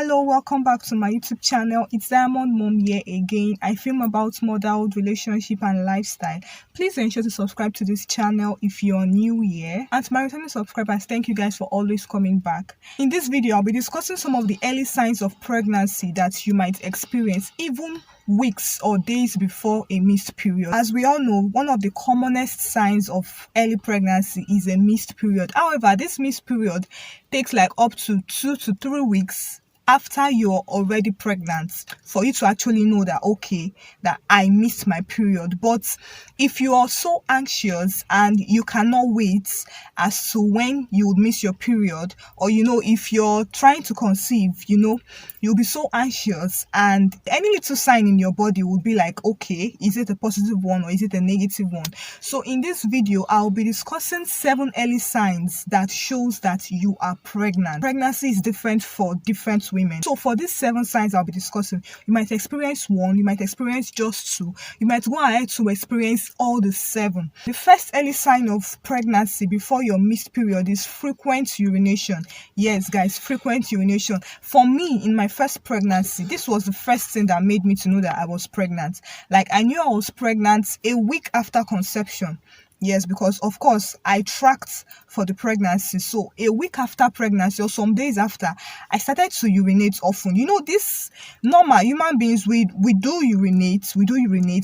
Hello, welcome back to my YouTube channel. It's Diamond Mom here again. I film about motherhood, relationship and lifestyle. Please ensure to subscribe to this channel if you're new here. And to my returning subscribers, thank you guys for always coming back. In this video, I'll be discussing some of the early signs of pregnancy that you might experience even weeks or days before a missed period. As we all know, one of the commonest signs of early pregnancy is a missed period. However, this missed period takes like up to 2 to 3 weeks after you're already pregnant for you to actually know that, okay, that I missed my period. But if you are so anxious and you cannot wait as to when you would miss your period, or if you're trying to conceive, you'll be so anxious and any little sign in your body would be like, okay, is it a positive one or is it a negative one? So in this video, I'll be discussing 7 early signs that shows that you are pregnant. Pregnancy is different for different women. So for these 7 signs I'll be discussing, you might experience 1, you might experience just 2, you might go ahead to experience all the 7. The first early sign of pregnancy before your missed period is frequent urination. Yes, guys, frequent urination. For me, in my first pregnancy, this was the first thing that made me to know that I was pregnant. Like, I knew I was pregnant a week after conception. Yes, because of course I tracked for the pregnancy. So a week after pregnancy or some days after, I started to urinate often. This normal human beings, we do urinate.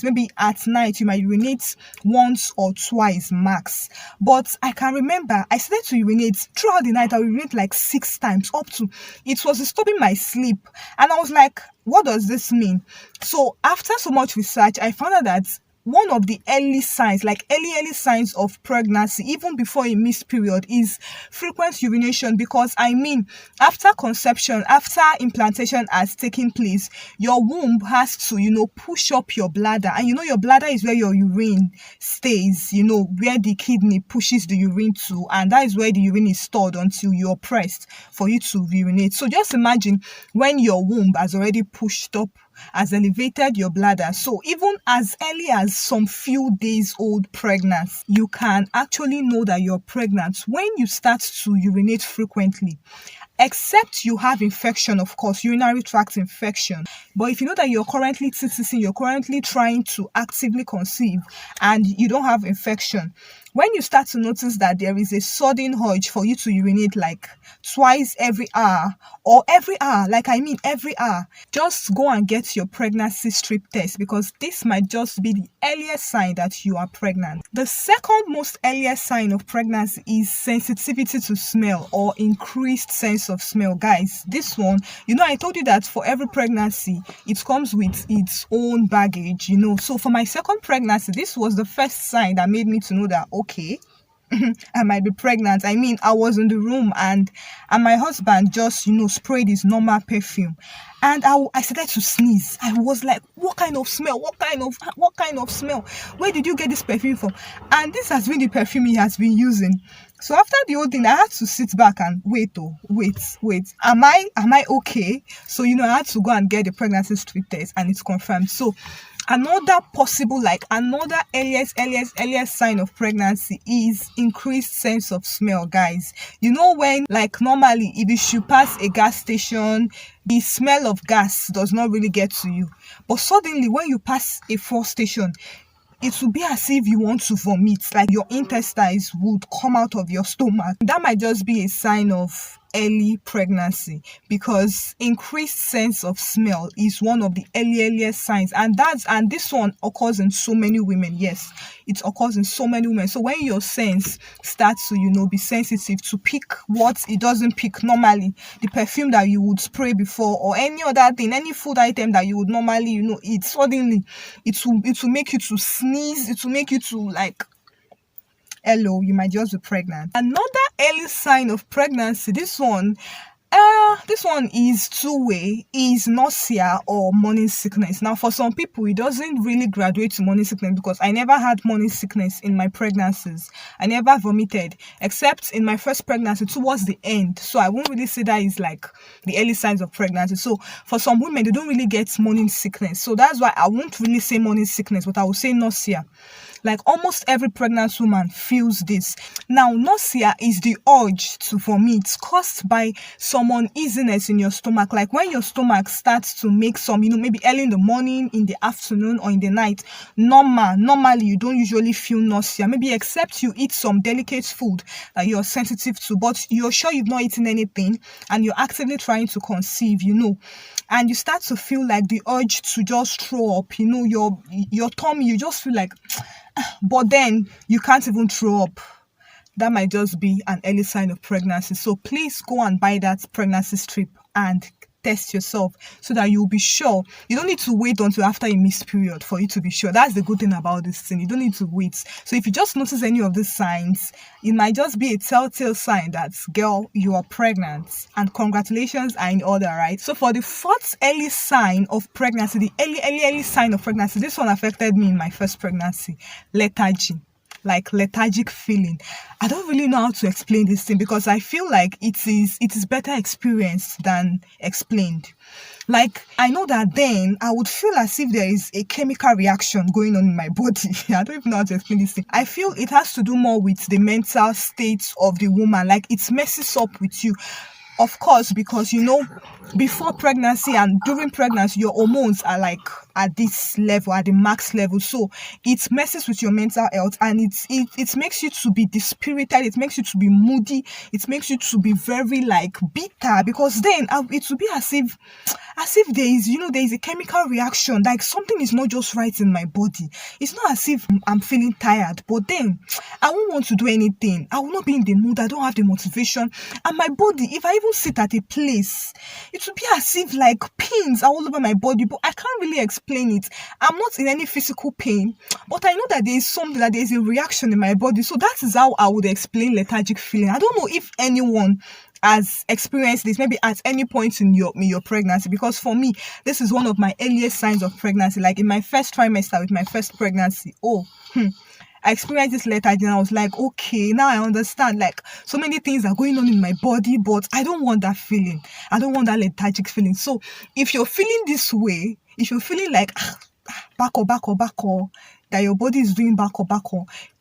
Maybe at night you might urinate once or twice max. But I can remember I started to urinate throughout the night. I would urinate like 6 times up to, it was disturbing my sleep. And I was like, what does this mean? So after so much research, I found out that one of the early signs, like early signs of pregnancy, even before a missed period, is frequent urination. Because after conception, after implantation has taken place, your womb has to, push up your bladder. And your bladder is where your urine stays, where the kidney pushes the urine to. And that is where the urine is stored until you're pressed for you to urinate. So just imagine when your womb has already pushed up, has elevated your bladder. So even as early as some few days old pregnancy, you can actually know that you're pregnant when you start to urinate frequently. Except you have infection, of course, urinary tract infection. But if you know that you're currently TTC, you're currently trying to actively conceive and you don't have infection, when you start to notice that there is a sudden urge for you to urinate like twice every hour or every hour, every hour, just go and get your pregnancy strip test, because this might just be the earliest sign that you are pregnant. The second most earliest sign of pregnancy is sensitivity to smell or increased sense of smell. Guys, this one, I told you that for every pregnancy, it comes with its own baggage, So for my second pregnancy, this was the first sign that made me to know that, okay, I might be pregnant. I was in the room and my husband just, sprayed his normal perfume. And I started to sneeze. I was like, what kind of smell? What kind of smell? Where did you get this perfume from? And this has been the perfume he has been using. So after the whole thing, I had to sit back and wait. Am I okay? So, I had to go and get the pregnancy strip test and it's confirmed. So another possible, another earliest sign of pregnancy is increased sense of smell, guys. When, normally, if you should pass a gas station, the smell of gas does not really get to you. But suddenly, when you pass a fuel station, it will be as if you want to vomit, like your intestines would come out of your stomach. That might just be a sign of early pregnancy, because increased sense of smell is one of the earliest signs, and this one occurs in so many women. Yes, it occurs in so many women. So when your sense starts to be sensitive to pick what it doesn't pick normally, the perfume that you would spray before or any other thing, any food item that you would normally eat, suddenly it will make you to sneeze, it will make you to hello, you might just be pregnant. Another early sign of pregnancy, this one is two-way, is nausea or morning sickness. Now, for some people, it doesn't really graduate to morning sickness, because I never had morning sickness in my pregnancies. I never vomited, except in my first pregnancy towards the end. So I won't really say that is like the early signs of pregnancy. So for some women, they don't really get morning sickness. So that's why I won't really say morning sickness, but I will say nausea. Like almost every pregnant woman feels this. Now, nausea is the urge to vomit. It's caused by some uneasiness in your stomach. Like when your stomach starts to make some, maybe early in the morning, in the afternoon, or in the night. Normally, you don't usually feel nausea. Maybe except you eat some delicate food that you're sensitive to, but you're sure you've not eaten anything and you're actively trying to conceive, and you start to feel like the urge to just throw up, your tummy, you just feel like, but then you can't even throw up. That might just be an early sign of pregnancy. So please go and buy that pregnancy strip and test yourself so that you'll be sure. You don't need to wait until after a missed period for you to be sure. That's the good thing about this thing. You don't need to wait. So if you just notice any of these signs, it might just be a telltale sign that, girl, you are pregnant, and congratulations are in order, right? So for the fourth early sign of pregnancy, the early sign of pregnancy, this one affected me in my first pregnancy: lethargy. Like lethargic feeling. I don't really know how to explain this thing because I feel like it is better experienced than explained. Like, I know that then I would feel as if there is a chemical reaction going on in my body. I don't even know how to explain this thing. I feel it has to do more with the mental state of the woman. Like, it messes up with you. Of course, because before pregnancy and during pregnancy, your hormones are like at this level, at the max level. So it messes with your mental health, and it makes you to be dispirited. It makes you to be moody. It makes you to be very like bitter, because then it will be as if there is a chemical reaction. Like something is not just right in my body. It's not as if I'm feeling tired, but then I won't want to do anything. I will not be in the mood. I don't have the motivation, and my body, if I even sit at a place, it will be as if like pains are all over my body, but I can't really explain it. I'm not in any physical pain, but I know that there is something, that there is a reaction in my body. So that is how I would explain lethargic feeling. I don't know if anyone has experienced this maybe at any point in your pregnancy, because for me, this is one of my earliest signs of pregnancy. Like in my first trimester with my first pregnancy, I experienced this lethargy, and I was like, okay, now I understand. Like, so many things are going on in my body, but I don't want that feeling. I don't want that lethargic feeling. So if you're feeling this way, if you're feeling like back or that your body is doing back or,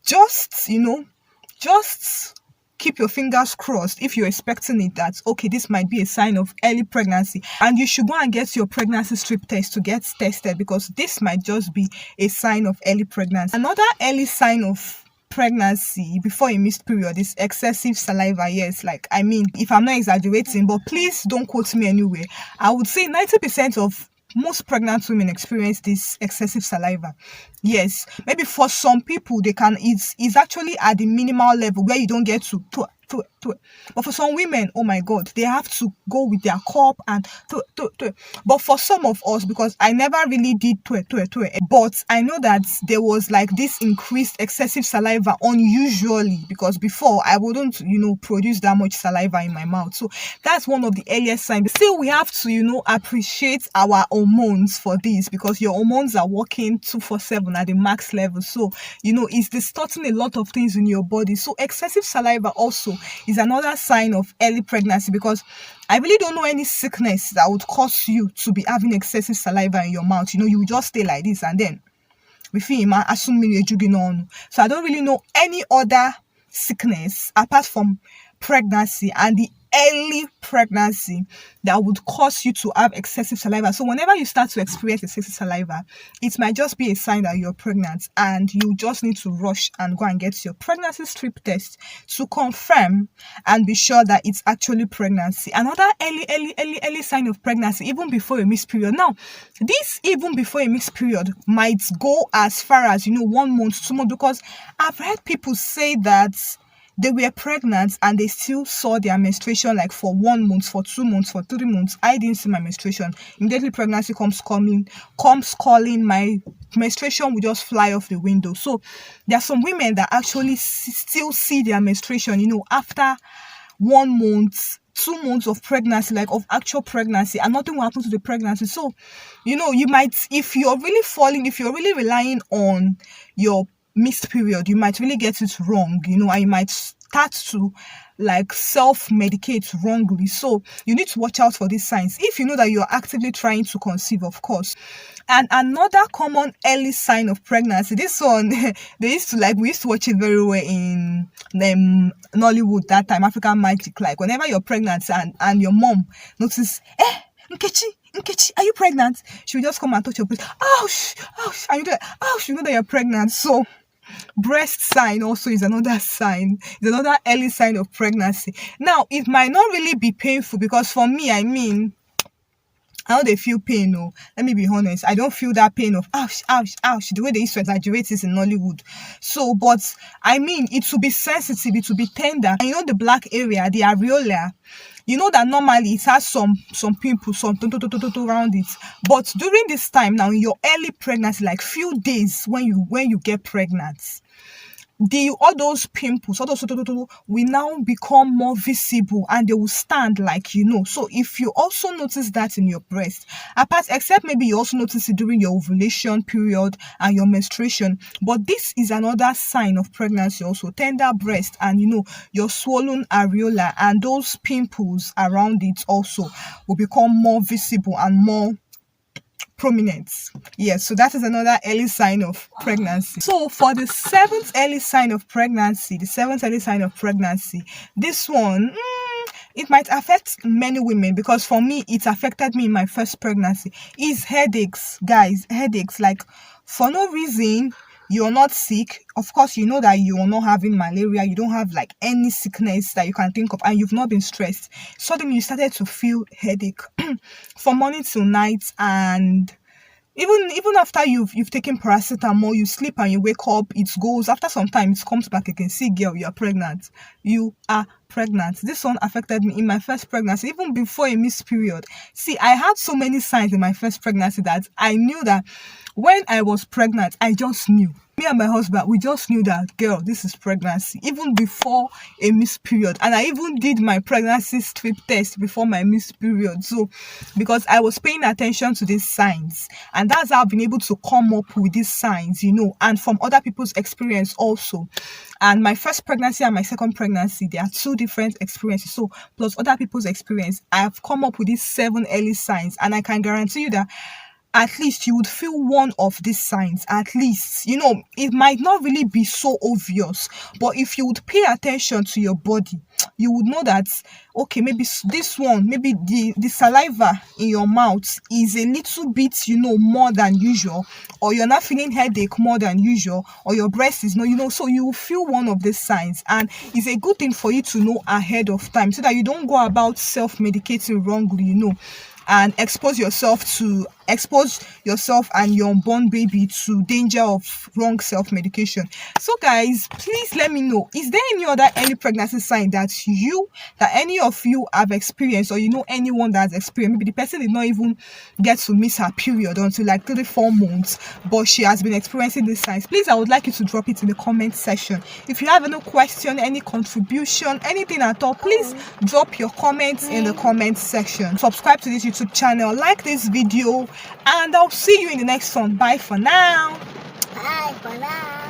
just keep your fingers crossed if you're expecting it, that okay, this might be a sign of early pregnancy, and you should go and get your pregnancy strip test to get tested, because this might just be a sign of early pregnancy. Another early sign of pregnancy before a missed period is excessive saliva. Yes, like, I mean, if I'm not exaggerating, but please don't quote me anyway, I would say 90% of most pregnant women experience this excessive saliva. Yes, maybe for some people they can, it's actually at the minimal level where you don't get to. But for some women, oh my God, they have to go with their cup and But for some of us, because I never really did but I know that there was like this increased excessive saliva unusually, because before I wouldn't, produce that much saliva in my mouth. So that's one of the earliest signs. Still, we have to, appreciate our hormones for this, because your hormones are working 24/7 at the max level. So, it's distorting a lot of things in your body. So excessive saliva also is another sign of early pregnancy, because I really don't know any sickness that would cause you to be having excessive saliva in your mouth. You just stay like this and then we feel on. So I don't really know any other sickness apart from pregnancy and the early pregnancy that would cause you to have excessive saliva. So whenever you start to experience excessive saliva, it might just be a sign that you're pregnant, and you just need to rush and go and get your pregnancy strip test to confirm and be sure that it's actually pregnancy. Another early sign of pregnancy, even before a missed period. Now, this even before a missed period might go as far as 1 month, 2 months, because I've heard people say that they were pregnant and they still saw their menstruation like for 1 month, for 2 months, for 3 months. I didn't see my menstruation. Immediately pregnancy comes calling, my menstruation will just fly off the window. So there are some women that actually still see their menstruation, after 1 month, 2 months of pregnancy, like of actual pregnancy, and nothing will happen to the pregnancy. So, you might, if you're really relying on your missed period, you might really get it wrong, and you might start to like self-medicate wrongly. So you need to watch out for these signs if you know that you're actively trying to conceive, of course. And another common early sign of pregnancy, this one we used to watch it very well in Nollywood that time, African Magic. Like whenever you're pregnant and your mom notices, Nkechi, are you pregnant? She will just come and touch your breast. Ouch, ouch, and you know that you're pregnant. So breast sign also is another sign, is another early sign of pregnancy. Now, it might not really be painful because for me, I know they feel pain. No, let me be honest. I don't feel that pain of ouch, ouch, ouch. The way they used to exaggerate is in Nollywood. So, but it will be sensitive, it will be tender. And you know the black area, the areola. You know that normally it has some pimples, some around it. But during this time now, in your early pregnancy, like few days when you get pregnant, all those pimples, all those will now become more visible and they will stand like, So if you also notice that in your breast, except maybe you also notice it during your ovulation period and your menstruation, but this is another sign of pregnancy also, tender breast and your swollen areola and those pimples around it also will become more visible and more prominent. Yes, so that is another early sign of pregnancy. So for the seventh early sign of pregnancy, this one, it might affect many women because for me, it affected me in my first pregnancy, is headaches, guys. Headaches, like for no reason. You're not sick. Of course, you know that you're not having malaria. You don't have like any sickness that you can think of and you've not been stressed. Suddenly you started to feel headache from morning till night, and even after you've taken paracetamol, you sleep and you wake up, it goes. After some time, it comes back again. See, girl, you are pregnant. You are pregnant. This one affected me in my first pregnancy, even before a missed period. See, I had so many signs in my first pregnancy that I knew that when I was pregnant, I just knew. Me and my husband, we just knew that, girl, this is pregnancy, even before a missed period. And I even did my pregnancy strip test before my missed period. So, because I was paying attention to these signs. And that's how I've been able to come up with these signs, and from other people's experience also. And my first pregnancy and my second pregnancy, they are two different experiences. So, plus other people's experience, I have come up with these 7 early signs. And I can guarantee you that at least you would feel one of these signs. At least, it might not really be so obvious, but if you would pay attention to your body, you would know that, okay, maybe this one, maybe the saliva in your mouth is a little bit, more than usual, or you're not feeling headache more than usual, or your breast is not, so you will feel one of these signs. And it's a good thing for you to know ahead of time so that you don't go about self-medicating wrongly, and expose yourself and your unborn baby to danger of wrong self-medication. So guys, please let me know, is there any other early pregnancy sign that any of you have experienced, or anyone that's experienced? Maybe the person did not even get to miss her period until like 3-4 months, but she has been experiencing these signs. Please, I would like you to drop it in the comment section. If you have any question, any contribution, anything at all, please drop your comments in the comment section. Subscribe to this YouTube channel, like this video, and I'll see you in the next one. Bye for now. Bye for now.